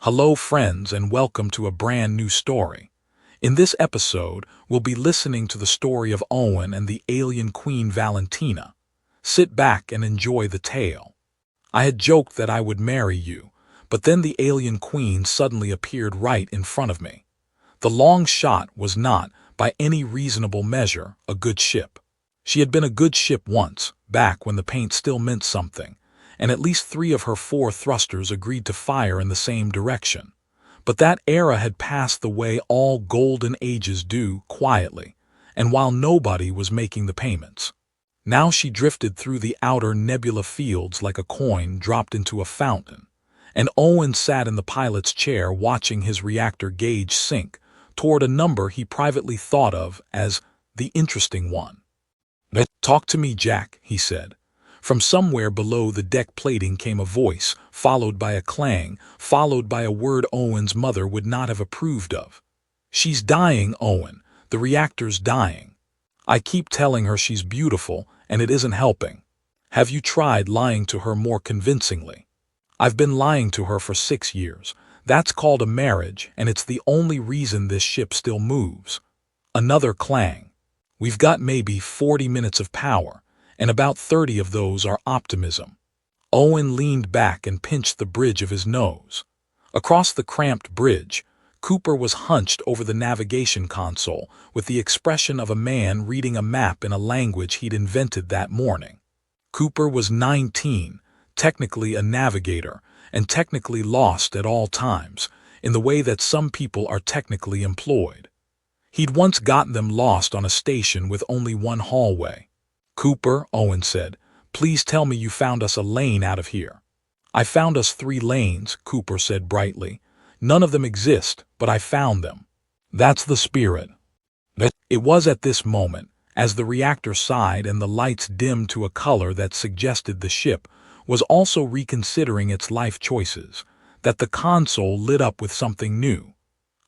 Hello friends and welcome to a brand new story. In this episode, we'll be listening to the story of Owen and the alien queen Valentina. Sit back and enjoy the tale. I had joked that I would marry you, but then the alien queen suddenly appeared right in front of me. The long shot was not, by any reasonable measure, a good ship. She had been a good ship once, back when the paint still meant something, and at least 3 of her 4 thrusters agreed to fire in the same direction. But that era had passed the way all golden ages do, quietly, and while nobody was making the payments. Now she drifted through the outer nebula fields like a coin dropped into a fountain, and Owen sat in the pilot's chair watching his reactor gauge sink toward a number he privately thought of as the interesting one. "Talk to me, Jack," he said. From somewhere below the deck plating came a voice, followed by a clang, followed by a word Owen's mother would not have approved of. "She's dying, Owen. The reactor's dying. I keep telling her she's beautiful, and it isn't helping. Have you tried lying to her more convincingly?" "I've been lying to her for 6 years. That's called a marriage, and it's the only reason this ship still moves." Another clang. "We've got maybe 40 minutes of power, and about 30 of those are optimism." Owen leaned back and pinched the bridge of his nose. Across the cramped bridge, Cooper was hunched over the navigation console with the expression of a man reading a map in a language he'd invented that morning. Cooper was 19, technically a navigator, and technically lost at all times, in the way that some people are technically employed. He'd once gotten them lost on a station with only one hallway. "Cooper," Owen said, "please tell me you found us a lane out of here." "I found us 3 lanes," Cooper said brightly. "None of them exist, but I found them. That's the spirit." It was at this moment, as the reactor sighed and the lights dimmed to a color that suggested the ship was also reconsidering its life choices, that the console lit up with something new.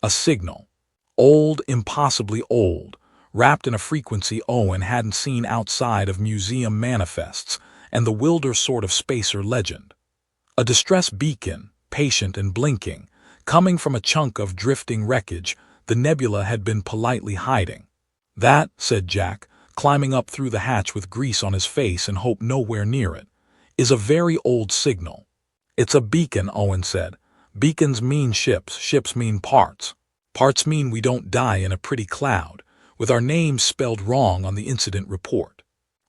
A signal. Old, impossibly old, wrapped in a frequency Owen hadn't seen outside of museum manifests and the wilder sort of spacer legend. A distress beacon, patient and blinking, coming from a chunk of drifting wreckage the nebula had been politely hiding. "That," said Jack, climbing up through the hatch with grease on his face and hope nowhere near it, "is a very old signal." "It's a beacon," Owen said. "Beacons mean ships, ships mean parts. Parts mean we don't die in a pretty cloud, with our names spelled wrong on the incident report."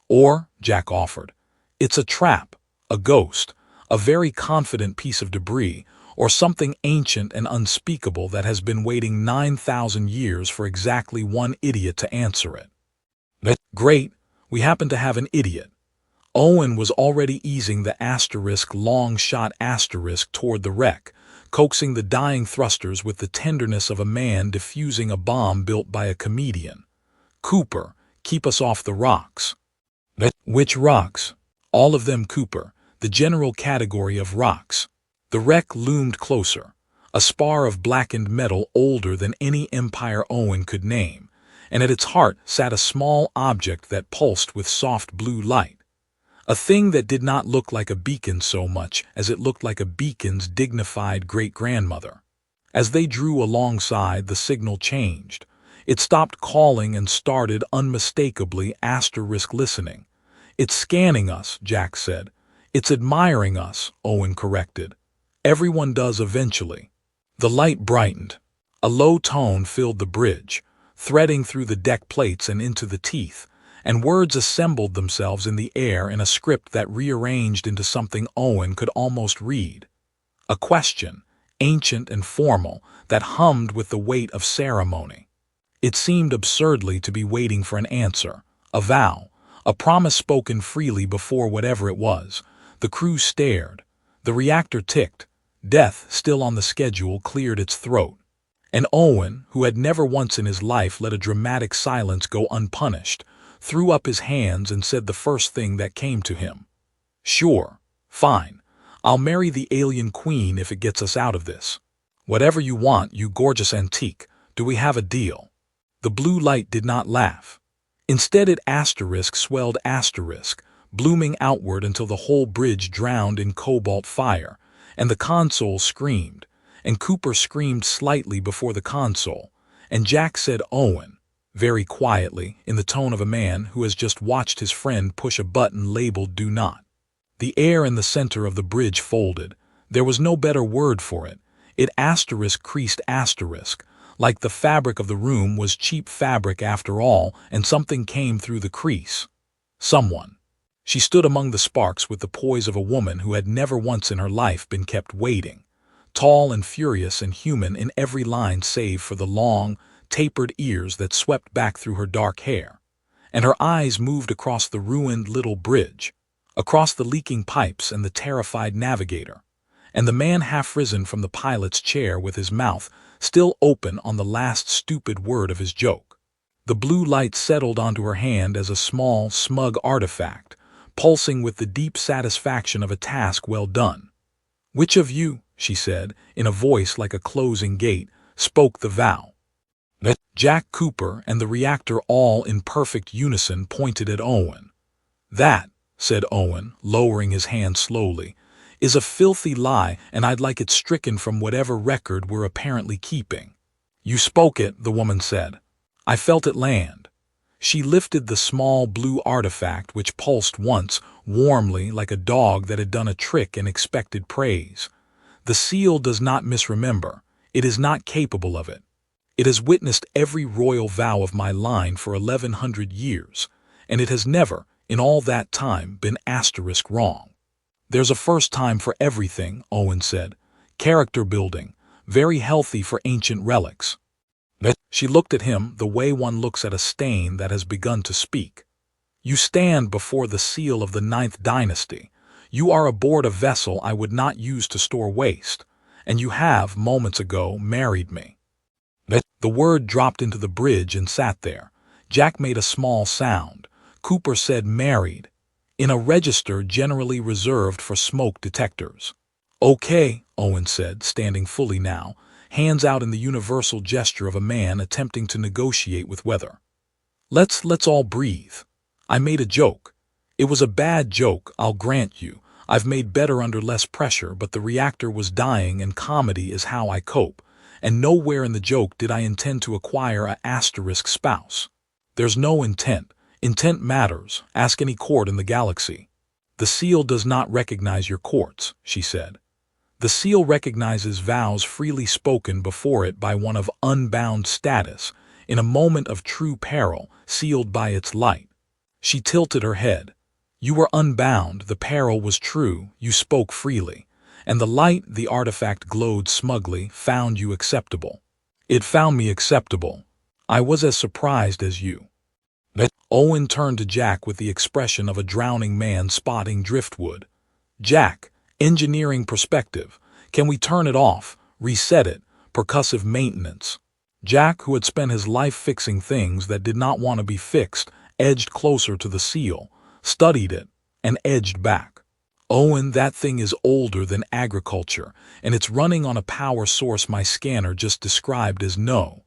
"Or," Jack offered, "it's a trap, a ghost, a very confident piece of debris, or something ancient and unspeakable that has been waiting 9,000 years for exactly one idiot to answer it." "Great, we happen to have an idiot." Owen was already easing the long-shot asterisk toward the wreck, coaxing the dying thrusters with the tenderness of a man defusing a bomb built by a comedian. "Cooper, keep us off the rocks." "Which rocks?" "All of them, Cooper, the general category of rocks." The wreck loomed closer, a spar of blackened metal older than any empire Owen could name, and at its heart sat a small object that pulsed with soft blue light. A thing that did not look like a beacon so much as it looked like a beacon's dignified great-grandmother. As they drew alongside, the signal changed. It stopped calling and started unmistakably listening. "It's scanning us," Jack said. "It's admiring us," Owen corrected. "Everyone does eventually." The light brightened. A low tone filled the bridge, threading through the deck plates and into the teeth, and words assembled themselves in the air in a script that rearranged into something Owen could almost read. A question, ancient and formal, that hummed with the weight of ceremony. It seemed absurdly to be waiting for an answer, a vow, a promise spoken freely before whatever it was. The crew stared. The reactor ticked. Death, still on the schedule, cleared its throat. And Owen, who had never once in his life let a dramatic silence go unpunished, threw up his hands and said the first thing that came to him. "Sure, fine. I'll marry the alien queen if it gets us out of this. Whatever you want, you gorgeous antique. Do we have a deal?" The blue light did not laugh. Instead it swelled blooming outward until the whole bridge drowned in cobalt fire, and the console screamed, and Cooper screamed slightly before the console, and Jack said Owen, very quietly, in the tone of a man who has just watched his friend push a button labeled Do Not. The air in the center of the bridge folded. There was no better word for it. It creased asterisk, like the fabric of the room was cheap fabric after all, and something came through the crease. Someone. She stood among the sparks with the poise of a woman who had never once in her life been kept waiting, tall and furious and human in every line save for the long, tapered ears that swept back through her dark hair. And her eyes moved across the ruined little bridge, across the leaking pipes and the terrified navigator, and the man half risen from the pilot's chair with his mouth still open on the last stupid word of his joke. The blue light settled onto her hand as a small, smug artifact, pulsing with the deep satisfaction of a task well done. "Which of you," she said, in a voice like a closing gate, spoke the vow? Jack, Cooper, and the reactor all in perfect unison pointed at Owen. "That," said Owen, lowering his hand slowly, "is a filthy lie, and I'd like it stricken from whatever record we're apparently keeping." "You spoke it," the woman said. "I felt it land." She lifted the small blue artifact which pulsed once, warmly, like a dog that had done a trick and expected praise. "The seal does not misremember. It is not capable of it. It has witnessed every royal vow of my line for 1100 years, and it has never, in all that time, been wrong." "There's a first time for everything," Owen said. "Character building, very healthy for ancient relics." She looked at him the way one looks at a stain that has begun to speak. "You stand before the seal of the 9th dynasty. You are aboard a vessel I would not use to store waste, and you have, moments ago, married me." The word dropped into the bridge and sat there. Jack made a small sound. Cooper said married, in a register generally reserved for smoke detectors. "Okay," Owen said, standing fully now, hands out in the universal gesture of a man attempting to negotiate with weather. Let's all breathe. I made a joke. It was a bad joke, I'll grant you. I've made better under less pressure, but the reactor was dying and comedy is how I cope, and nowhere in the joke did I intend to acquire a * spouse. There's no intent. Intent matters. Ask any court in the galaxy. The seal does not recognize your courts," she said. "The seal recognizes vows freely spoken before it by one of unbound status, in a moment of true peril, sealed by its light." She tilted her head. "You were unbound, the peril was true, you spoke freely, and the light," the artifact glowed smugly, "found you acceptable." "It found me acceptable. I was as surprised as you." Owen turned to Jack with the expression of a drowning man spotting driftwood. "Jack, engineering perspective. Can we turn it off, reset it, percussive maintenance?" Jack, who had spent his life fixing things that did not want to be fixed, edged closer to the seal, studied it, and edged back. "Owen, that thing is older than agriculture, and it's running on a power source my scanner just described as no.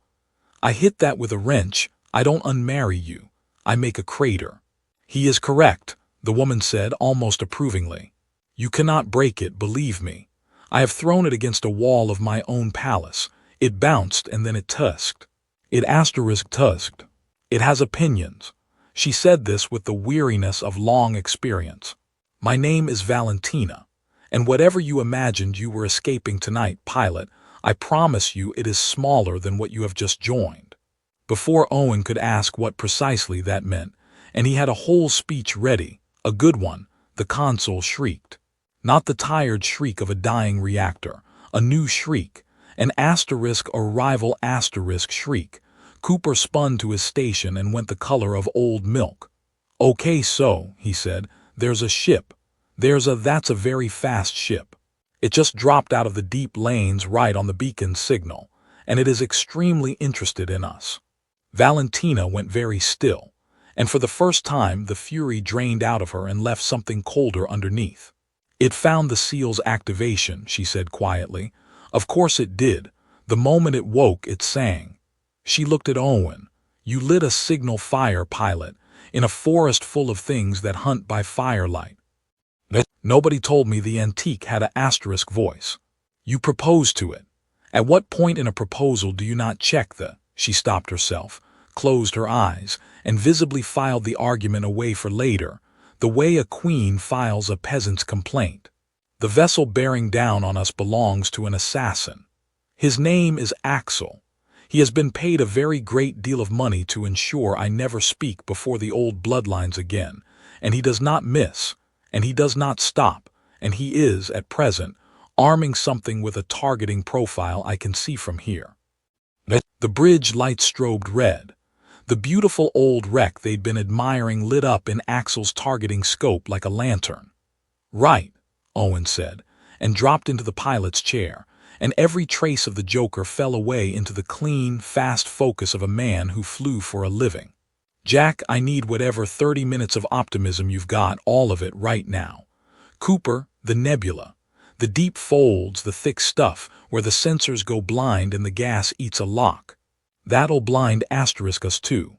I hit that with a wrench. I don't unmarry you. I make a crater." "He is correct," the woman said almost approvingly. "You cannot break it, believe me. I have thrown it against a wall of my own palace. It bounced and then it tusked. It tusked. It has opinions." She said this with the weariness of long experience. "My name is Valentina, and whatever you imagined you were escaping tonight, pilot, I promise you it is smaller than what you have just joined." Before Owen could ask what precisely that meant, and he had a whole speech ready, a good one, the console shrieked. Not the tired shriek of a dying reactor, a new shriek, an rival shriek. Cooper spun to his station and went the color of old milk. "Okay, so," he said, "there's a ship. That's a very fast ship. It just dropped out of the deep lanes right on the beacon signal, and it is extremely interested in us." Valentina went very still, and for the first time the fury drained out of her and left something colder underneath. "It found the seal's activation," she said quietly. "Of course it did. The moment it woke, it sang." She looked at Owen. "You lit a signal fire, pilot, in a forest full of things that hunt by firelight." "Nobody told me the antique had a * voice." "You proposed to it. At what point in a proposal do you not check the— She stopped herself, closed her eyes, and visibly filed the argument away for later, the way a queen files a peasant's complaint. The vessel bearing down on us belongs to an assassin. His name is Axel. He has been paid a very great deal of money to ensure I never speak before the old bloodlines again, and he does not miss, and he does not stop, and he is, at present, arming something with a targeting profile I can see from here. The bridge lights strobed red. The beautiful old wreck they'd been admiring lit up in Axel's targeting scope like a lantern. "Right," Owen said, and dropped into the pilot's chair, and every trace of the Joker fell away into the clean, fast focus of a man who flew for a living. "Jack, I need whatever 30 minutes of optimism you've got, all of it right now. Cooper, the nebula. The deep folds, the thick stuff, where the sensors go blind and the gas eats a lock. That'll blind asterisk us too.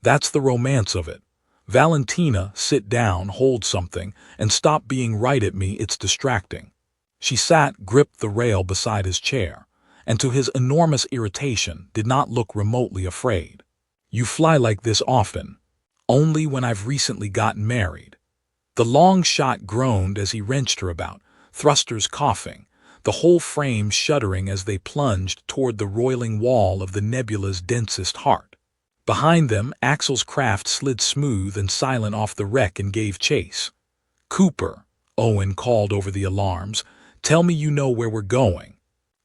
That's the romance of it. Valentina, sit down, hold something, and stop being right at me, it's distracting." She sat, gripped the rail beside his chair, and to his enormous irritation did not look remotely afraid. "You fly like this often." "Only when I've recently gotten married." The long shot groaned as he wrenched her about, thrusters coughing, the whole frame shuddering as they plunged toward the roiling wall of the nebula's densest heart. Behind them, Axel's craft slid smooth and silent off the wreck and gave chase. "Cooper," Owen called over the alarms, "tell me you know where we're going."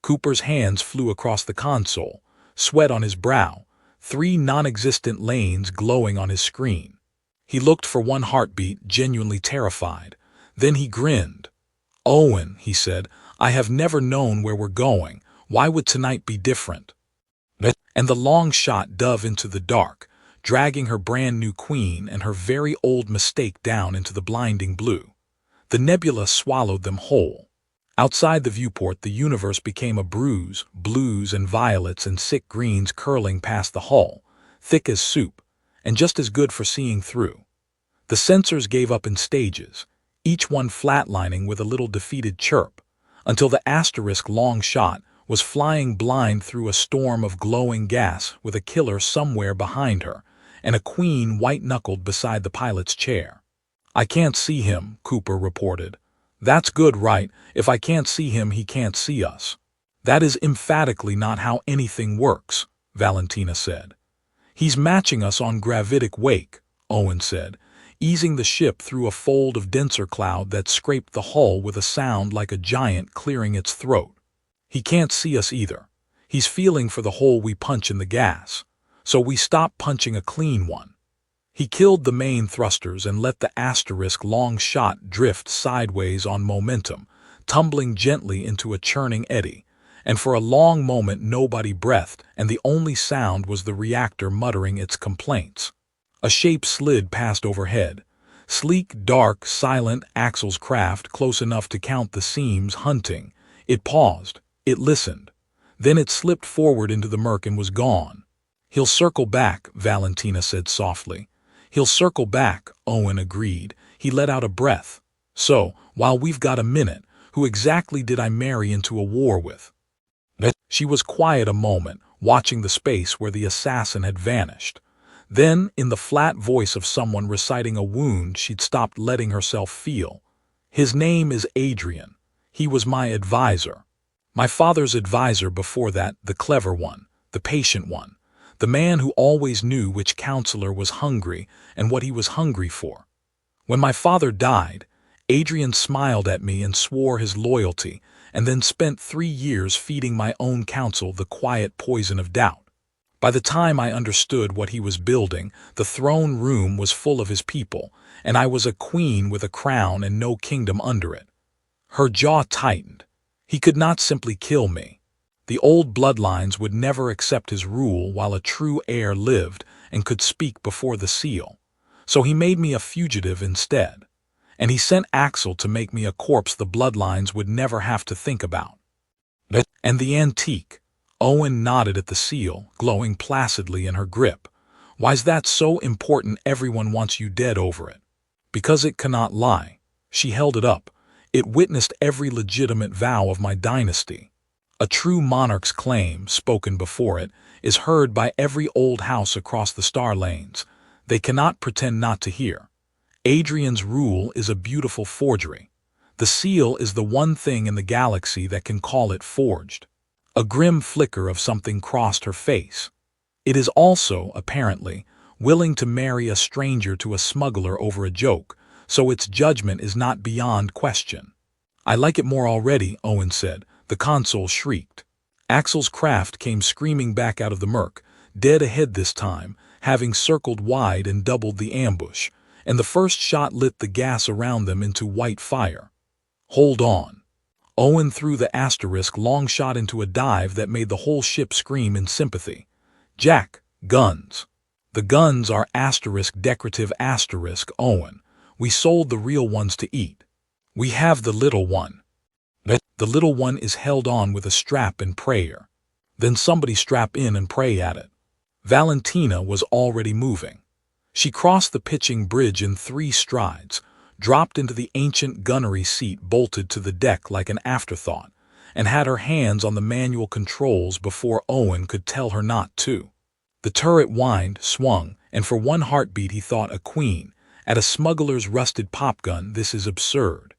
Cooper's hands flew across the console, sweat on his brow, 3 non-existent lanes glowing on his screen. He looked for one heartbeat, genuinely terrified. Then he grinned. "Owen," he said, "I have never known where we're going. Why would tonight be different?" And the long shot dove into the dark, dragging her brand new queen and her very old mistake down into the blinding blue. The nebula swallowed them whole. Outside the viewport, the universe became a bruise, blues and violets and sick greens curling past the hull, thick as soup, and just as good for seeing through. The sensors gave up in stages, each one flatlining with a little defeated chirp, until the asterisk long shot was flying blind through a storm of glowing gas with a killer somewhere behind her, and a queen white-knuckled beside the pilot's chair. "I can't see him," Cooper reported. "That's good, right? If I can't see him, he can't see us." "That is emphatically not how anything works," Valentina said. "He's matching us on gravitic wake," Owen said, easing the ship through a fold of denser cloud that scraped the hull with a sound like a giant clearing its throat. "He can't see us either. He's feeling for the hole we punch in the gas, so we stop punching a clean one. He killed the main thrusters and let the asterisk long shot drift sideways on momentum, tumbling gently into a churning eddy, and for a long moment nobody breathed, and the only sound was the reactor muttering its complaints. A shape slid past overhead. Sleek, dark, silent, Axel's craft close enough to count the seams hunting. It paused. It listened. Then it slipped forward into the murk and was gone. "He'll circle back," Valentina said softly. "He'll circle back," Owen agreed. He let out a breath. "So, while we've got a minute, who exactly did I marry into a war with?" She was quiet a moment, watching the space where the assassin had vanished. Then, in the flat voice of someone reciting a wound she'd stopped letting herself feel, "His name is Adrian. He was my advisor. My father's advisor before that, the clever one, the patient one, the man who always knew which counselor was hungry and what he was hungry for. When my father died, Adrian smiled at me and swore his loyalty, and then spent 3 years feeding my own counsel the quiet poison of doubt. By the time I understood what he was building, the throne room was full of his people, and I was a queen with a crown and no kingdom under it." Her jaw tightened. He could not simply kill me. The old bloodlines would never accept his rule while a true heir lived and could speak before the seal. So he made me a fugitive instead. And he sent Axel to make me a corpse the bloodlines would never have to think about. "And the antique," Owen nodded at the seal, glowing placidly in her grip. "Why's that so important everyone wants you dead over it?" "Because it cannot lie." She held it up. "It witnessed every legitimate vow of my dynasty." A true monarch's claim, spoken before it, is heard by every old house across the star lanes. They cannot pretend not to hear. Adrian's rule is a beautiful forgery. The seal is the one thing in the galaxy that can call it forged. A grim flicker of something crossed her face. It is also, apparently, willing to marry a stranger to a smuggler over a joke, so its judgment is not beyond question. "I like it more already," Owen said. The console shrieked. Axel's craft came screaming back out of the murk, dead ahead this time, having circled wide and doubled the ambush, and the first shot lit the gas around them into white fire. "Hold on." Owen threw the asterisk long shot into a dive that made the whole ship scream in sympathy. "Jack, guns." "The guns are asterisk decorative asterisk, Owen. We sold the real ones to eat. We have the little one." "The little one is held on with a strap and prayer." "Then somebody strap in and pray at it." Valentina was already moving. She crossed the pitching bridge in 3 strides, dropped into the ancient gunnery seat bolted to the deck like an afterthought, and had her hands on the manual controls before Owen could tell her not to. The turret whined, swung, and for one heartbeat he thought a queen. At a smuggler's rusted popgun, this is absurd.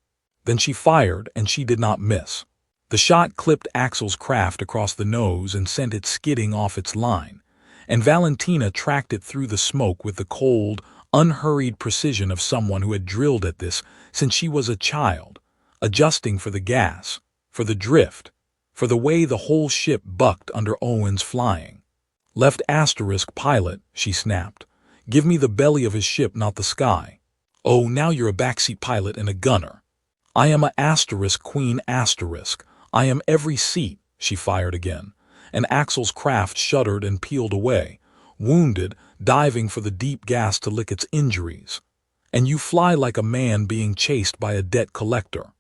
Then she fired, and she did not miss. The shot clipped Axel's craft across the nose and sent it skidding off its line, and Valentina tracked it through the smoke with the cold, unhurried precision of someone who had drilled at this since she was a child, adjusting for the gas, for the drift, for the way the whole ship bucked under Owen's flying. "Left asterisk pilot," she snapped. "Give me the belly of his ship, not the sky. Oh, now you're a backseat pilot and a gunner." "I am a asterisk queen asterisk. I am every seat," she fired again, and Axel's craft shuddered and peeled away, wounded, diving for the deep gas to lick its injuries. "And you fly like a man being chased by a debt collector."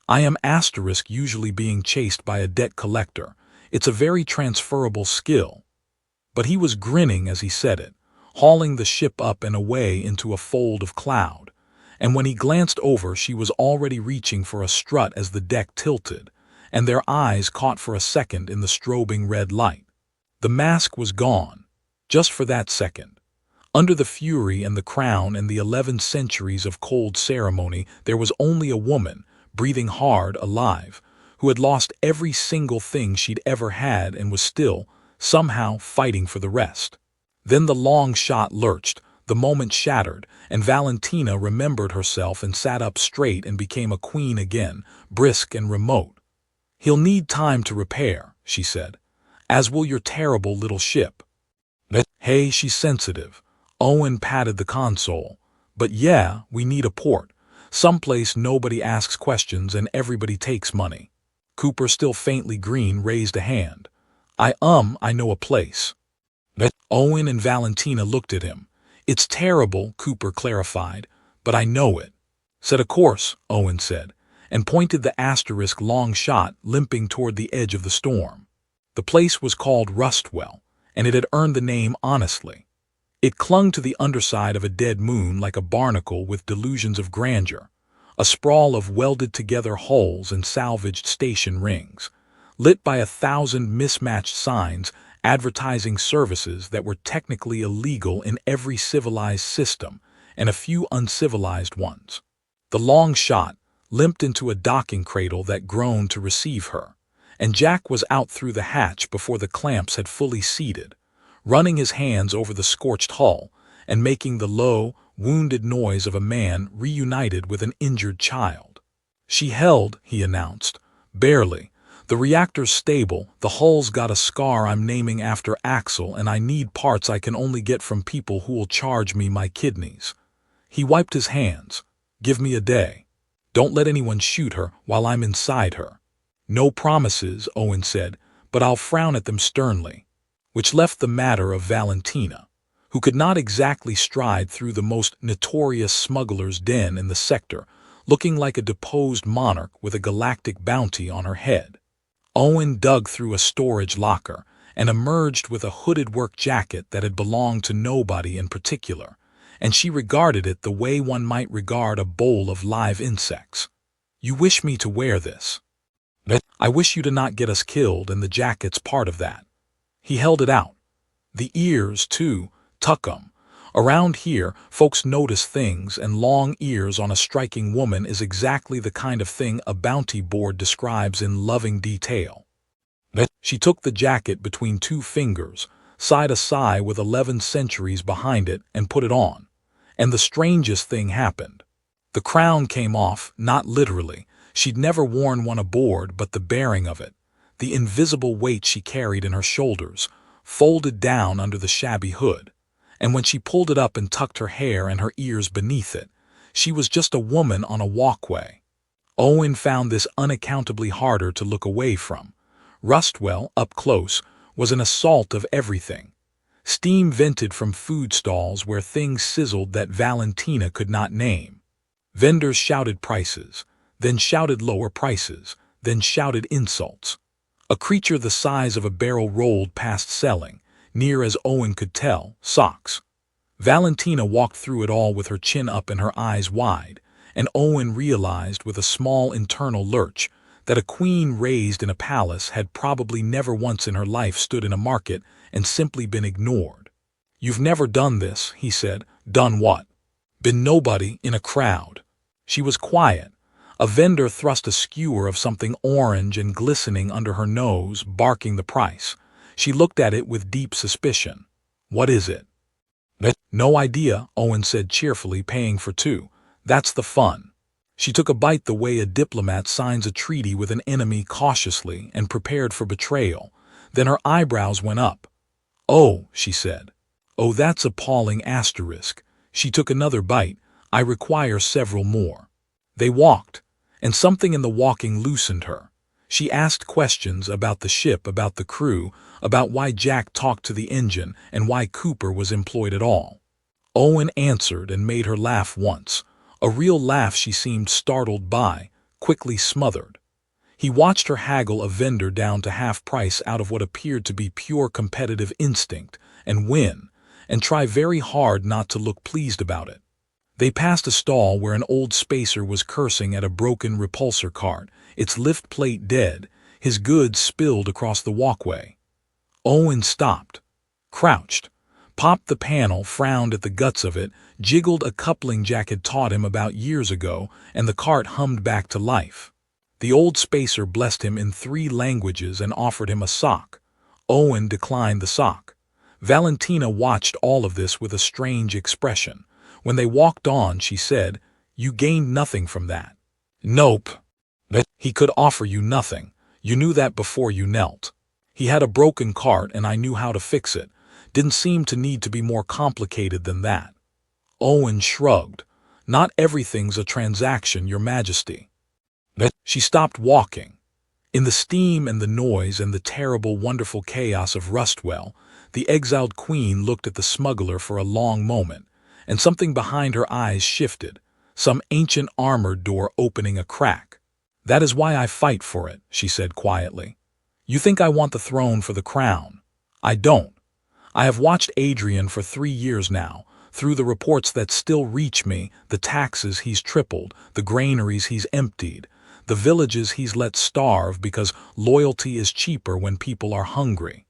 "I am asterisk usually being chased by a debt collector. It's a very transferable skill." But he was grinning as he said it, hauling the ship up and away into a fold of cloud, and when he glanced over she was already reaching for a strut as the deck tilted, and their eyes caught for a second in the strobing red light. The mask was gone, just for that second. Under the fury and the crown and the 11 centuries of cold ceremony, there was only a woman, breathing hard, alive, who had lost every single thing she'd ever had and was still, somehow, fighting for the rest. Then the long shot lurched, the moment shattered, and Valentina remembered herself and sat up straight and became a queen again, brisk and remote. "He'll need time to repair," she said, "as will your terrible little ship." "Hey, she's sensitive." Owen patted the console. "But yeah, we need a port. Someplace nobody asks questions and everybody takes money." Cooper, still faintly green, raised a hand. I know a place." Owen and Valentina looked at him. "It's terrible," Cooper clarified, "but I know it." "Set a course," Owen said, and pointed the asterisk long shot limping toward the edge of the storm. The place was called Rustwell, and it had earned the name honestly. It clung to the underside of a dead moon like a barnacle with delusions of grandeur, a sprawl of welded-together hulls and salvaged station rings, lit by 1,000 mismatched signs advertising services that were technically illegal in every civilized system and a few uncivilized ones. The long shot limped into a docking cradle that groaned to receive her, and Jack was out through the hatch before the clamps had fully seated, running his hands over the scorched hull and making the low, wounded noise of a man reunited with an injured child. "She held," he announced, "barely. The reactor's stable, the hull's got a scar I'm naming after Axel, and I need parts I can only get from people who'll charge me my kidneys." He wiped his hands. "Give me a day. Don't let anyone shoot her while I'm inside her." "No promises," Owen said, "but I'll frown at them sternly." Which left the matter of Valentina, who could not exactly stride through the most notorious smuggler's den in the sector, looking like a deposed monarch with a galactic bounty on her head. Owen dug through a storage locker and emerged with a hooded work jacket that had belonged to nobody in particular, and she regarded it the way one might regard a bowl of live insects. "You wish me to wear this?" I wish you to not get us killed, and the jacket's part of that. He held it out. The ears, too, tuck 'em. Around here, folks notice things, and long ears on a striking woman is exactly the kind of thing a bounty board describes in loving detail. She took the jacket between two fingers, sighed a sigh with 11 centuries behind it, and put it on. And the strangest thing happened. The crown came off, not literally. She'd never worn one aboard, but the bearing of it, the invisible weight she carried in her shoulders, folded down under the shabby hood. And when she pulled it up and tucked her hair and her ears beneath it, she was just a woman on a walkway. Owen found this unaccountably harder to look away from. Rustwell, up close, was an assault of everything. Steam vented from food stalls where things sizzled that Valentina could not name. Vendors shouted prices, then shouted lower prices, then shouted insults. A creature the size of a barrel rolled past selling, near as Owen could tell, socks. Valentina walked through it all with her chin up and her eyes wide, and Owen realized with a small internal lurch that a queen raised in a palace had probably never once in her life stood in a market and simply been ignored. "You've never done this," he said. "Done what?" "Been nobody in a crowd." She was quiet. A vendor thrust a skewer of something orange and glistening under her nose, barking the price. She looked at it with deep suspicion. "What is it?" "No idea," Owen said cheerfully, paying for two. "That's the fun." She took a bite the way a diplomat signs a treaty with an enemy, cautiously and prepared for betrayal. Then her eyebrows went up. "Oh," she said. "Oh, that's appalling asterisk." She took another bite. "I require several more." They walked, and something in the walking loosened her. She asked questions about the ship, about the crew, about why Jack talked to the engine, and why Cooper was employed at all. Owen answered and made her laugh once. A real laugh she seemed startled by, quickly smothered. He watched her haggle a vendor down to half price out of what appeared to be pure competitive instinct, and win, and try very hard not to look pleased about it. They passed a stall where an old spacer was cursing at a broken repulsor cart, its lift plate dead, his goods spilled across the walkway. Owen stopped, crouched, popped the panel, frowned at the guts of it, jiggled a coupling Jack had taught him about years ago, and the cart hummed back to life. The old spacer blessed him in 3 languages and offered him a sock. Owen declined the sock. Valentina watched all of this with a strange expression. When they walked on, she said, "You gained nothing from that." "Nope." "He could offer you nothing. You knew that before you knelt. He had a broken cart and I knew how to fix it. Didn't seem to need to be more complicated than that." Owen shrugged. "Not everything's a transaction, Your Majesty." She stopped walking. In the steam and the noise and the terrible, wonderful chaos of Rustwell, the exiled queen looked at the smuggler for a long moment, and something behind her eyes shifted, some ancient armored door opening a crack. "That is why I fight for it," she said quietly. "You think I want the throne for the crown. I don't. I have watched Adrian for 3 years now, through the reports that still reach me, the taxes he's tripled, the granaries he's emptied, the villages he's let starve because loyalty is cheaper when people are hungry.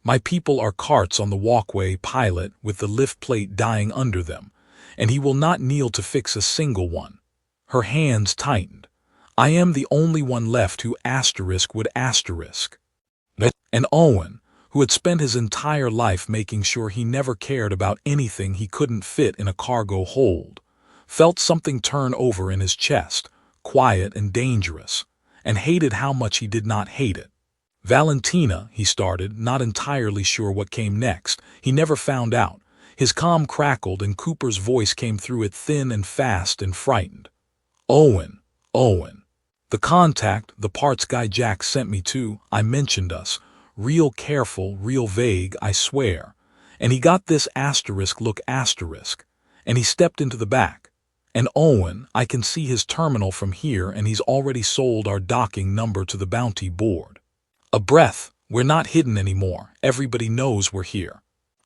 My people are carts on the walkway pilot with the lift plate dying under them, and he will not kneel to fix a single one." Her hands tightened. "I am the only one left who would asterisk." And Owen, who had spent his entire life making sure he never cared about anything he couldn't fit in a cargo hold, felt something turn over in his chest, quiet and dangerous, and hated how much he did not hate it. "Valentina," he started, not entirely sure what came next. He never found out. His comm crackled and Cooper's voice came through it thin and fast and frightened. "Owen, Owen. The contact, the parts guy Jack sent me to, I mentioned us. Real careful, real vague, I swear. And he got this asterisk look asterisk. And he stepped into the back. And Owen, I can see his terminal from here and he's already sold our docking number to the bounty board. A breath, we're not hidden anymore. Everybody knows we're here."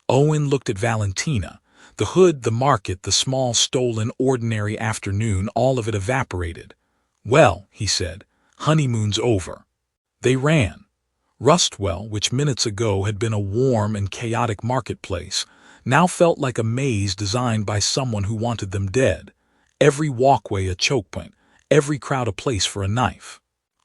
Owen looked at Valentina. The hood, the market, the small, stolen, ordinary afternoon, all of it evaporated. "Well," he said, "honeymoon's over." They ran. Rustwell, which minutes ago had been a warm and chaotic marketplace, now felt like a maze designed by someone who wanted them dead. Every walkway a choke point, every crowd a place for a knife.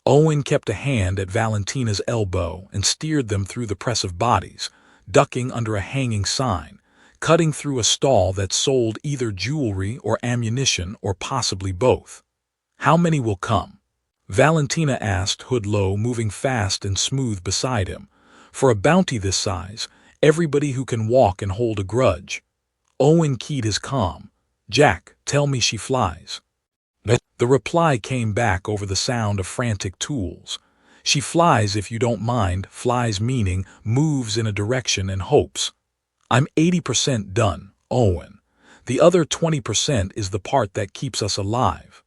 Owen kept a hand at Valentina's elbow and steered them through the press of bodies, ducking under a hanging sign, cutting through a stall that sold either jewelry or ammunition or possibly both. "How many will come?" Valentina asked Hoodlow, moving fast and smooth beside him. "For a bounty this size, everybody who can walk and hold a grudge." Owen keyed his calm. "Jack, tell me she flies." The reply came back over the sound of frantic tools. "She flies if you don't mind," flies meaning moves in a direction and hopes. "I'm 80% done, Owen. The other 20% is the part that keeps us alive.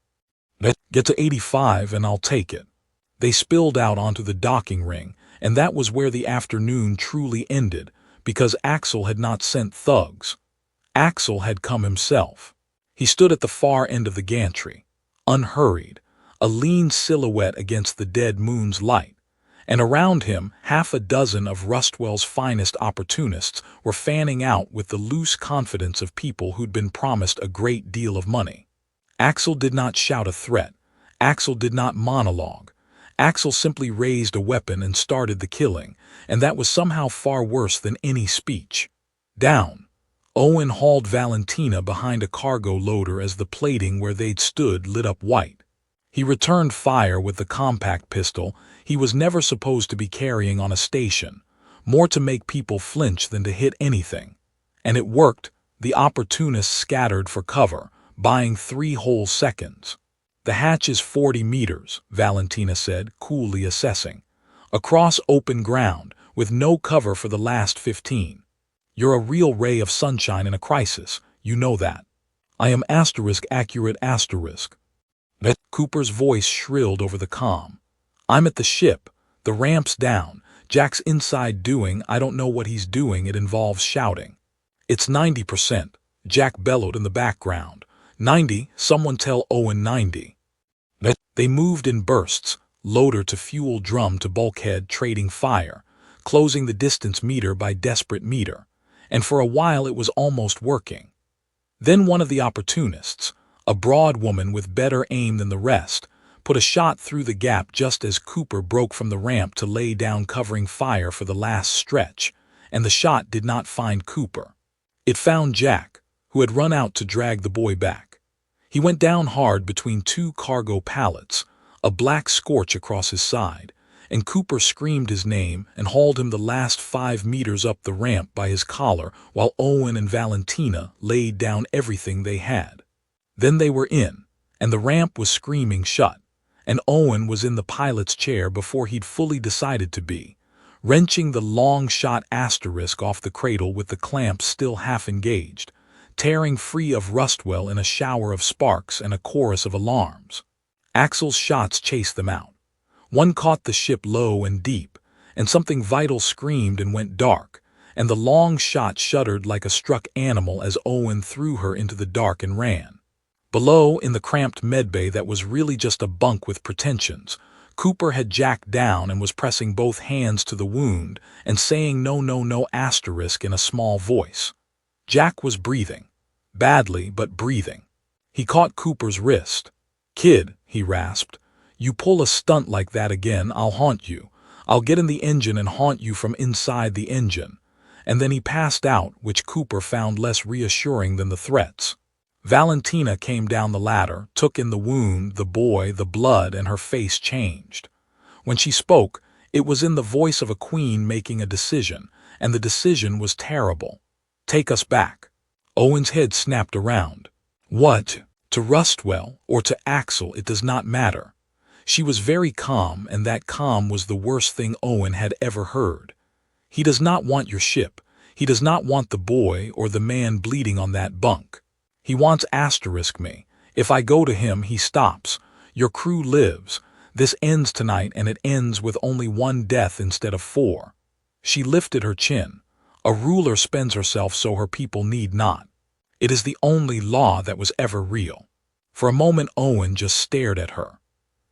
Get to 85 and I'll take it." They spilled out onto the docking ring, and that was where the afternoon truly ended, because Axel had not sent thugs. Axel had come himself. He stood at the far end of the gantry, unhurried, a lean silhouette against the dead moon's light, and around him half a dozen of Rustwell's finest opportunists were fanning out with the loose confidence of people who'd been promised a great deal of money. Axel did not shout a threat. Axel did not monologue. Axel simply raised a weapon and started the killing, and that was somehow far worse than any speech. "Down." Owen hauled Valentina behind a cargo loader as the plating where they'd stood lit up white. He returned fire with the compact pistol he was never supposed to be carrying on a station, more to make people flinch than to hit anything. And it worked. The opportunists scattered for cover, buying 3 whole seconds. "The hatch is 40 meters, Valentina said, coolly assessing. "Across open ground, with no cover for the last 15. You're a real ray of sunshine in a crisis, you know that." "I am *accurate*. Cooper's voice shrilled over the comm. "I'm at the ship. The ramp's down. Jack's inside doing, I don't know what he's doing. It involves shouting." "It's 90%, Jack bellowed in the background. 90, someone tell Owen 90. They moved in bursts, loader to fuel drum to bulkhead, trading fire, closing the distance meter by desperate meter, and for a while it was almost working. Then one of the opportunists, a broad woman with better aim than the rest, put a shot through the gap just as Cooper broke from the ramp to lay down covering fire for the last stretch, and the shot did not find Cooper. It found Jack, who had run out to drag the boy back. He went down hard between 2 cargo pallets, a black scorch across his side, and Cooper screamed his name and hauled him the last 5 meters up the ramp by his collar while Owen and Valentina laid down everything they had. Then they were in, and the ramp was screaming shut, and Owen was in the pilot's chair before he'd fully decided to be, wrenching the long-shot asterisk off the cradle with the clamps still half engaged, tearing free of Rustwell in a shower of sparks and a chorus of alarms. Axel's shots chased them out. One caught the ship low and deep, and something vital screamed and went dark, and the long shot shuddered like a struck animal as Owen threw her into the dark and ran. Below, in the cramped medbay that was really just a bunk with pretensions, Cooper had jacked down and was pressing both hands to the wound and saying no asterisk in a small voice. Jack was breathing. Badly, but breathing. He caught Cooper's wrist. "Kid," he rasped, "you pull a stunt like that again, I'll haunt you. I'll get in the engine and haunt you from inside the engine." And then he passed out, which Cooper found less reassuring than the threats. Valentina came down the ladder, took in the wound, the boy, the blood, and her face changed. When she spoke, it was in the voice of a queen making a decision, and the decision was terrible. "Take us back." Owen's head snapped around. "What? To Rustwell or to Axel, it does not matter." She was very calm, and that calm was the worst thing Owen had ever heard. "He does not want your ship. He does not want the boy or the man bleeding on that bunk. He wants me. If I go to him, he stops. Your crew lives. This ends tonight, and it ends with only 1 death instead of 4. She lifted her chin. "A ruler spends herself so her people need not. It is the only law that was ever real." For a moment Owen just stared at her.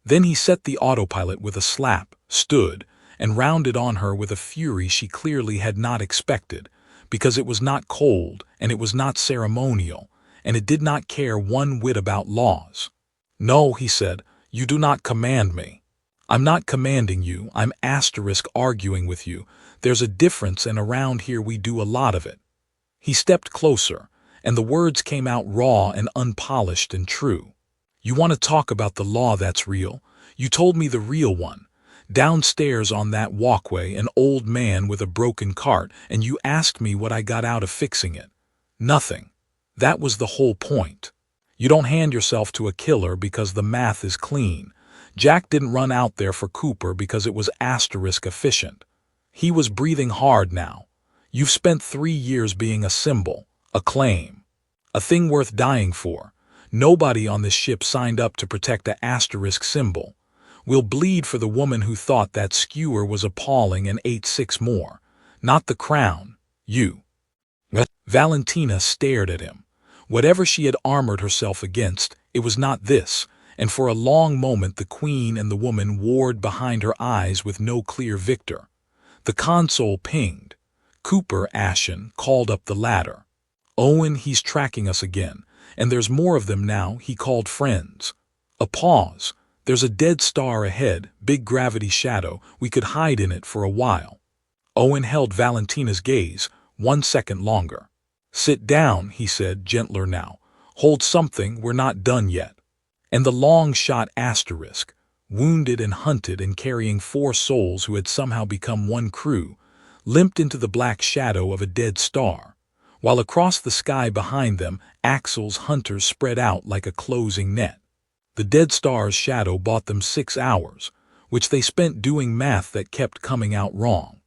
Then he set the autopilot with a slap, stood, and rounded on her with a fury she clearly had not expected, because it was not cold, and it was not ceremonial, and it did not care one whit about laws. "No," he said, "you do not command me. I'm not commanding you, I'm arguing with you. There's a difference, and around here we do a lot of it." He stepped closer, and the words came out raw and unpolished and true. "You want to talk about the law that's real? You told me the real one. Downstairs on that walkway, an old man with a broken cart, and you asked me what I got out of fixing it. Nothing. That was the whole point. You don't hand yourself to a killer because the math is clean. Jack didn't run out there for Cooper because it was efficient. He was breathing hard now. You've spent 3 years being a symbol, a claim, a thing worth dying for. Nobody on this ship signed up to protect a symbol. We'll bleed for the woman who thought that skewer was appalling and ate 6 more. Not the crown. You." Valentina stared at him. Whatever she had armored herself against, it was not this, and for a long moment the queen and the woman warred behind her eyes with no clear victor. The console pinged. Cooper, ashen, called up the ladder. "Owen, he's tracking us again, and there's more of them now," he called friends. A pause. "There's a dead star ahead, big gravity shadow, we could hide in it for a while." Owen held Valentina's gaze 1 second longer. "Sit down," he said, gentler now. "Hold something, we're not done yet." And the long shot wounded and hunted and carrying 4 souls who had somehow become one crew, limped into the black shadow of a dead star, while across the sky behind them Axel's hunters spread out like a closing net. The dead star's shadow bought them 6 hours, which they spent doing math that kept coming out wrong.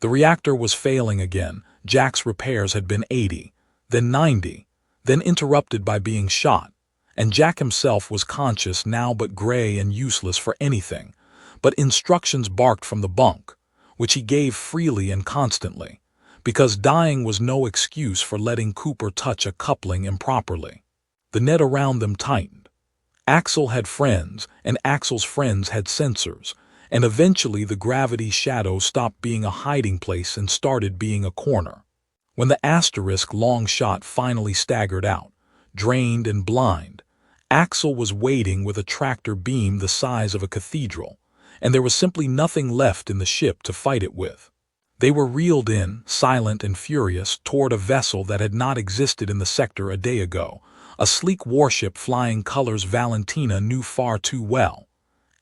The reactor was failing again. Jack's repairs had been 80, then 90, then interrupted by being shot, and Jack himself was conscious now but gray and useless for anything, but instructions barked from the bunk, which he gave freely and constantly, because dying was no excuse for letting Cooper touch a coupling improperly. The net around them tightened. Axel had friends, and Axel's friends had sensors, and eventually the gravity shadow stopped being a hiding place and started being a corner. When the long shot finally staggered out, drained and blind, Axel was waiting with a tractor beam the size of a cathedral, and there was simply nothing left in the ship to fight it with. They were reeled in, silent and furious, toward a vessel that had not existed in the sector a day ago, a sleek warship flying colors Valentina knew far too well.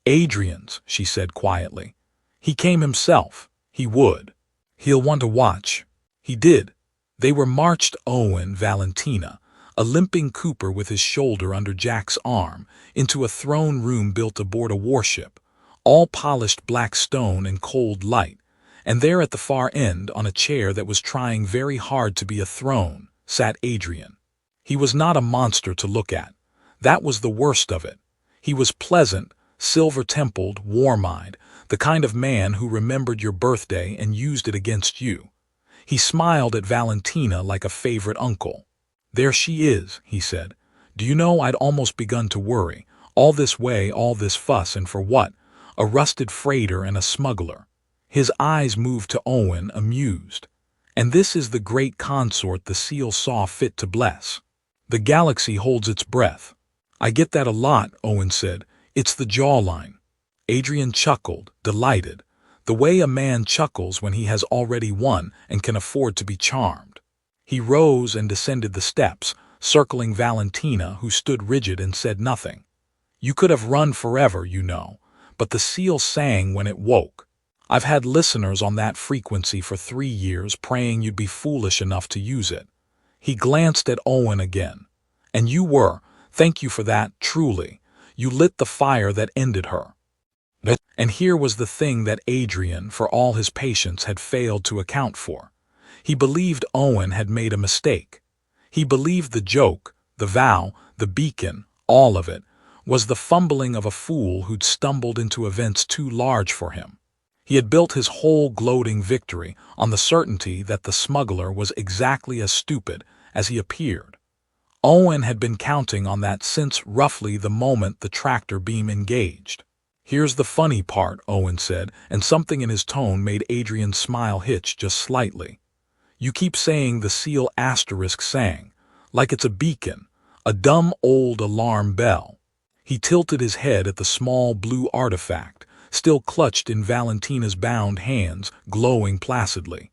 "Adrian's," she said quietly. "He came himself. He would. He'll want to watch." He did. They were marched Owen, Valentina, a limping Cooper with his shoulder under Jack's arm, into a throne room built aboard a warship, all polished black stone and cold light, and there at the far end, on a chair that was trying very hard to be a throne, sat Adrian. He was not a monster to look at. That was the worst of it. He was pleasant, silver-templed, warm-eyed, the kind of man who remembered your birthday and used it against you. He smiled at Valentina like a favorite uncle. "There she is," he said. "Do you know, I'd almost begun to worry. All this way, all this fuss, and for what? A rusted freighter and a smuggler." His eyes moved to Owen, amused. "And this is the great consort the seal saw fit to bless. The galaxy holds its breath." "I get that a lot," Owen said. "It's the jawline." Adrian chuckled, delighted, the way a man chuckles when he has already won and can afford to be charmed. He rose and descended the steps, circling Valentina, who stood rigid and said nothing. "You could have run forever, you know, but the seal sang when it woke. I've had listeners on that frequency for 3 years praying you'd be foolish enough to use it." He glanced at Owen again. "And you were. Thank you for that, truly. You lit the fire that ended her." And here was the thing that Adrian, for all his patience, had failed to account for. He believed Owen had made a mistake. He believed the joke, the vow, the beacon, all of it, was the fumbling of a fool who'd stumbled into events too large for him. He had built his whole gloating victory on the certainty that the smuggler was exactly as stupid as he appeared. Owen had been counting on that since roughly the moment the tractor beam engaged. Here's the funny part, Owen said, and something in his tone made Adrian's smile hitch just slightly. You keep saying the seal asterisk sang, like it's a beacon, a dumb old alarm bell. He tilted his head at the small blue artifact, still clutched in Valentina's bound hands, glowing placidly.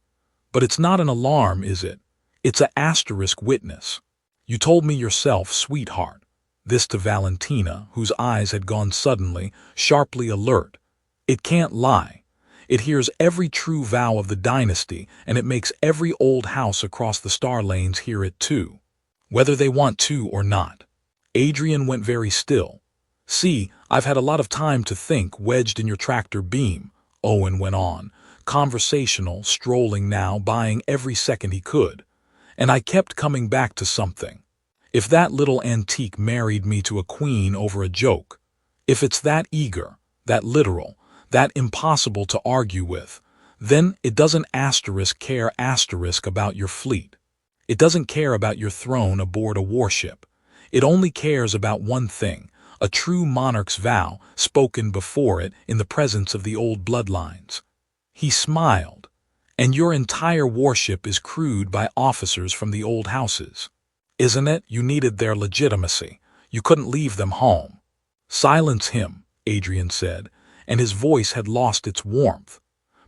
But it's not an alarm, is it? It's a asterisk witness. You told me yourself, sweetheart. This to Valentina, whose eyes had gone suddenly, sharply alert. It can't lie. It hears every true vow of the dynasty, and it makes every old house across the star lanes hear it too, whether they want to or not. Adrian went very still. See, I've had a lot of time to think wedged in your tractor beam, Owen went on, conversational, strolling now, buying every second he could. And I kept coming back to something. If that little antique married me to a queen over a joke, if it's that eager, that literal, that impossible to argue with, then it doesn't care about your fleet. It doesn't care about your throne aboard a warship. It only cares about one thing, a true monarch's vow spoken before it in the presence of the old bloodlines. He smiled. And your entire warship is crewed by officers from the old houses. Isn't it? You needed their legitimacy. You couldn't leave them home. Silence him, Adrian said, and his voice had lost its warmth.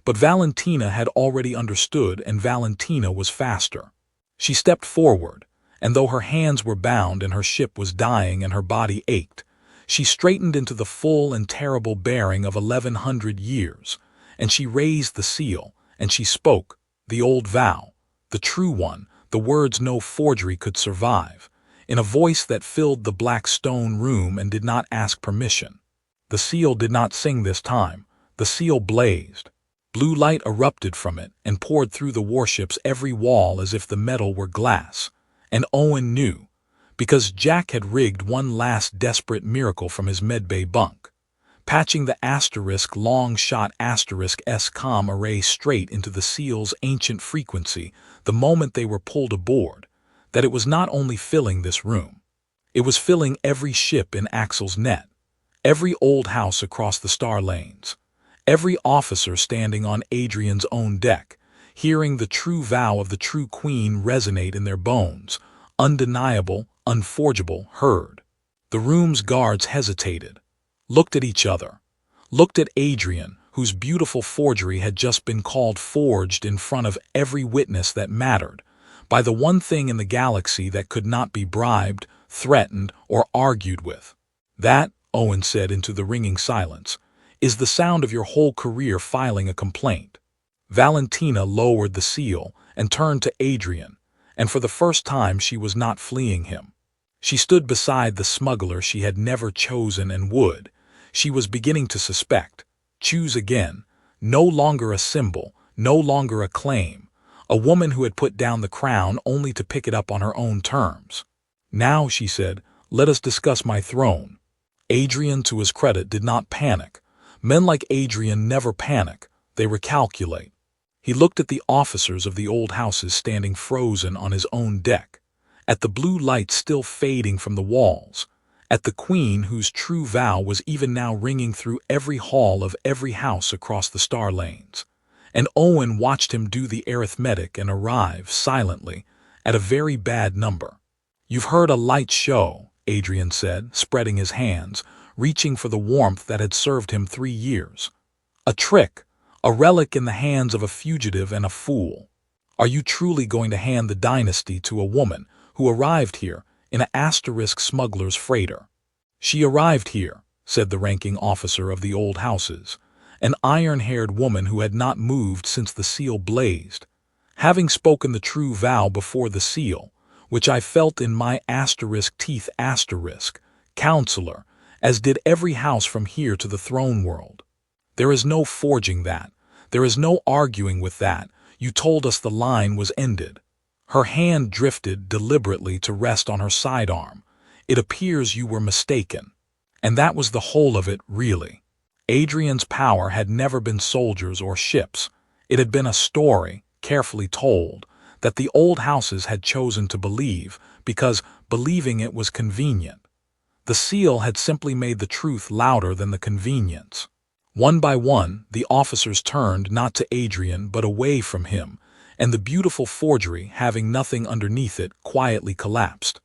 But Valentina had already understood, and Valentina was faster. She stepped forward, and though her hands were bound and her ship was dying and her body ached, she straightened into the full and terrible bearing of 1100 years, and she raised the seal, and she spoke, the old vow, the true one, the words no forgery could survive, in a voice that filled the black stone room and did not ask permission. The seal did not sing this time. The seal blazed. Blue light erupted from it and poured through the warship's every wall as if the metal were glass. And Owen knew, because Jack had rigged one last desperate miracle from his medbay bunk, patching the asterisk long-shot asterisk-S comm array straight into the seal's ancient frequency the moment they were pulled aboard, that it was not only filling this room. It was filling every ship in Axel's net, every old house across the star lanes, every officer standing on Adrian's own deck, hearing the true vow of the true queen resonate in their bones, undeniable, unforgeable, heard. The room's guards hesitated, looked at each other, looked at Adrian, whose beautiful forgery had just been called forged in front of every witness that mattered, by the one thing in the galaxy that could not be bribed, threatened, or argued with. That, Owen said into the ringing silence, is the sound of your whole career filing a complaint. Valentina lowered the seal and turned to Adrian, and for the first time she was not fleeing him. She stood beside the smuggler she had never chosen and would. She was beginning to suspect, choose again, no longer a symbol, no longer a claim, a woman who had put down the crown only to pick it up on her own terms. Now, she said, let us discuss my throne. Adrian, to his credit, did not panic. Men like Adrian never panic, they recalculate. He looked at the officers of the old houses standing frozen on his own deck, at the blue light still fading from the walls, at the queen whose true vow was even now ringing through every hall of every house across the star lanes. And Owen watched him do the arithmetic and arrive, silently, at a very bad number. You've heard a light show, Adrian said, spreading his hands, reaching for the warmth that had served him 3 years. A trick, a relic in the hands of a fugitive and a fool. Are you truly going to hand the dynasty to a woman who arrived here in an asterisk smuggler's freighter? She arrived here, said the ranking officer of the old houses, an iron-haired woman who had not moved since the seal blazed, having spoken the true vow before the seal, which I felt in my asterisk teeth asterisk, counselor, as did every house from here to the throne world. There is no forging that. There is no arguing with that. You told us the line was ended. Her hand drifted deliberately to rest on her sidearm. It appears you were mistaken. And that was the whole of it, really. Adrian's power had never been soldiers or ships. It had been a story, carefully told, that the old houses had chosen to believe because believing it was convenient. The seal had simply made the truth louder than the convenience. One by one, the officers turned not to Adrian but away from him, and the beautiful forgery, having nothing underneath it, quietly collapsed.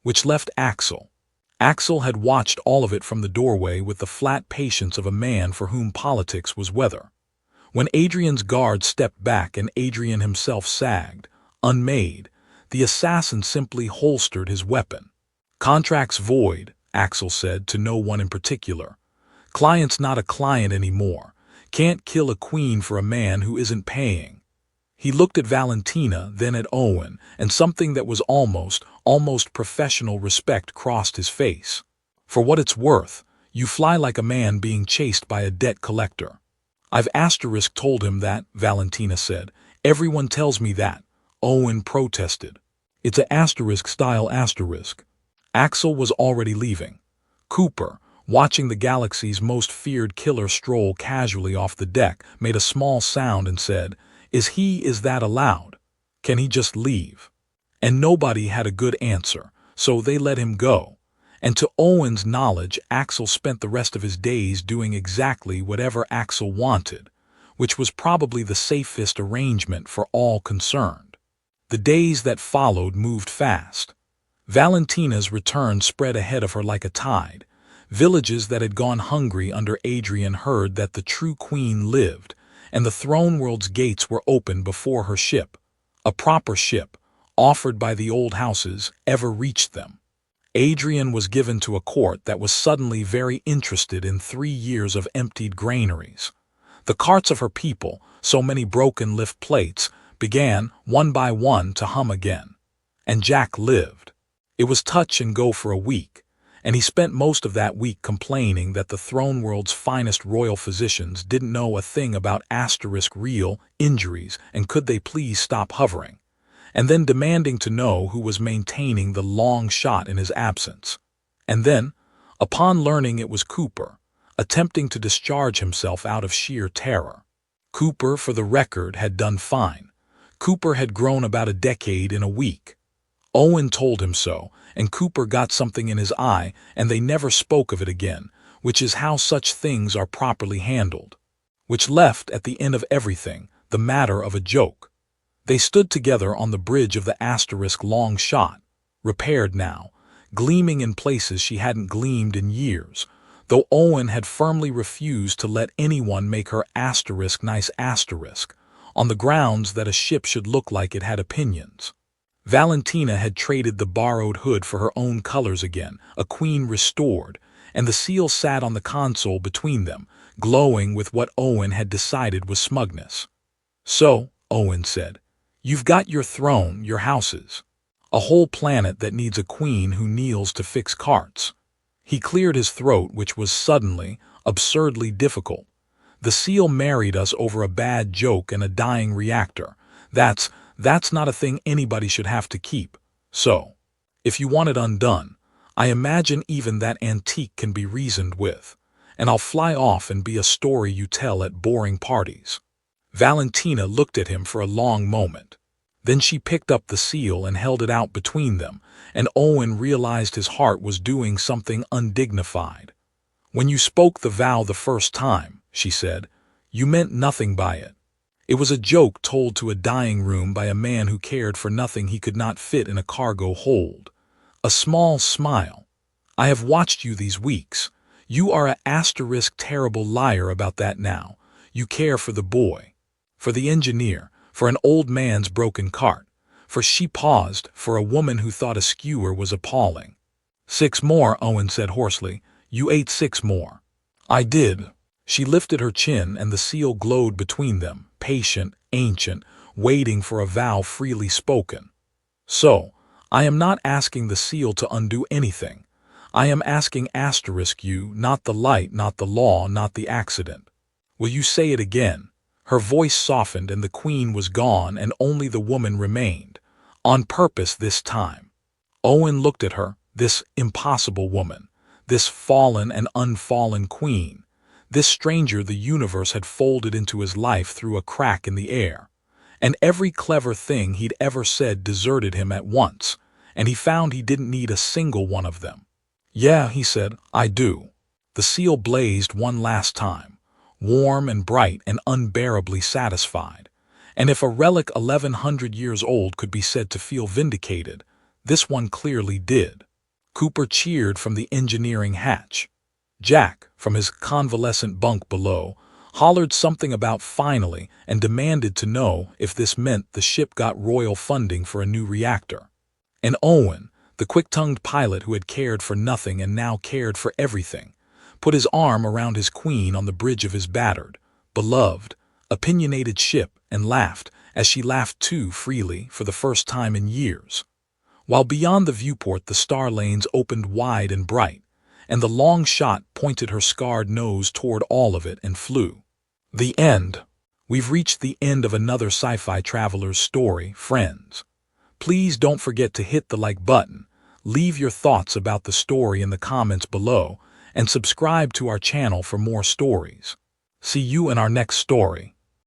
Which left Axel. Axel had watched all of it from the doorway with the flat patience of a man for whom politics was weather. When Adrian's guard stepped back and Adrian himself sagged, unmade, the assassin simply holstered his weapon. "Contracts void," Axel said to no one in particular. "Client's not a client anymore. Can't kill a queen for a man who isn't paying." He looked at Valentina, then at Owen, and something that was almost professional respect crossed his face. "For what it's worth, you fly like a man being chased by a debt collector." "I've told him that," Valentina said. "Everyone tells me that," Owen protested. "It's a style asterisk." Axel was already leaving. Cooper, watching the galaxy's most feared killer stroll casually off the deck, made a small sound and said, Is that allowed? Can he just leave?" And nobody had a good answer, so they let him go. And to Owen's knowledge, Axel spent the rest of his days doing exactly whatever Axel wanted, which was probably the safest arrangement for all concerned. The days that followed moved fast. Valentina's return spread ahead of her like a tide. Villages that had gone hungry under Adrian heard that the true queen lived, and the throne world's gates were open before her ship. A proper ship, offered by the old houses, ever reached them. Adrian was given to a court that was suddenly very interested in 3 years of emptied granaries. The carts of her people, so many broken lift plates, began, one by one, to hum again. And Jack lived. It was touch and go for a week, and he spent most of that week complaining that the throne world's finest royal physicians didn't know a thing about real injuries and could they please stop hovering, and then demanding to know who was maintaining the long shot in his absence. And then, upon learning it was Cooper, attempting to discharge himself out of sheer terror. Cooper, for the record, had done fine. Cooper had grown about a decade in a week. Owen told him so, and Cooper got something in his eye, and they never spoke of it again, which is how such things are properly handled. Which left, at the end of everything, the matter of a joke. They stood together on the bridge of the long shot, repaired now, gleaming in places she hadn't gleamed in years, though Owen had firmly refused to let anyone make her nice on the grounds that a ship should look like it had opinions. Valentina had traded the borrowed hood for her own colors again, a queen restored, and the seal sat on the console between them, glowing with what Owen had decided was smugness. "So," Owen said, "you've got your throne, your houses. A whole planet that needs a queen who kneels to fix carts." He cleared his throat, which was suddenly, absurdly difficult. "The seal married us over a bad joke and a dying reactor. That's not a thing anybody should have to keep. So, if you want it undone, I imagine even that antique can be reasoned with, and I'll fly off and be a story you tell at boring parties." Valentina looked at him for a long moment. Then she picked up the seal and held it out between them, and Owen realized his heart was doing something undignified. "When you spoke the vow the first time," she said, "you meant nothing by it. It was a joke told to a dining room by a man who cared for nothing he could not fit in a cargo hold. A small smile. I have watched you these weeks. You are a terrible liar about that now. You care for the boy, for the engineer, for an old man's broken cart, for" she paused, "for a woman who thought a skewer was appalling." "6 more," Owen said hoarsely. "You ate 6 more." "I did." She lifted her chin and the seal glowed between them, patient, ancient, waiting for a vow freely spoken. "So, I am not asking the seal to undo anything. I am asking you, not the light, not the law, not the accident. Will you say it again?" Her voice softened and the queen was gone and only the woman remained, on purpose this time. Owen looked at her, this impossible woman, this fallen and unfallen queen, this stranger the universe had folded into his life through a crack in the air. And every clever thing he'd ever said deserted him at once, and he found he didn't need a single one of them. Yeah, he said, I do. The seal blazed one last time, warm and bright and unbearably satisfied. And if a relic 1100 years old could be said to feel vindicated, this one clearly did. Cooper cheered from the engineering hatch. Jack, from his convalescent bunk below, hollered something about finally and demanded to know if this meant the ship got royal funding for a new reactor. And Owen, the quick-tongued pilot who had cared for nothing and now cared for everything, put his arm around his queen on the bridge of his battered, beloved, opinionated ship and laughed as she laughed too freely for the first time in years. While beyond the viewport the star lanes opened wide and bright, and the long shot pointed her scarred nose toward all of it and flew. The end. We've reached the end of another sci-fi traveler's story, friends. Please don't forget to hit the like button, leave your thoughts about the story in the comments below, and subscribe to our channel for more stories. See you in our next story.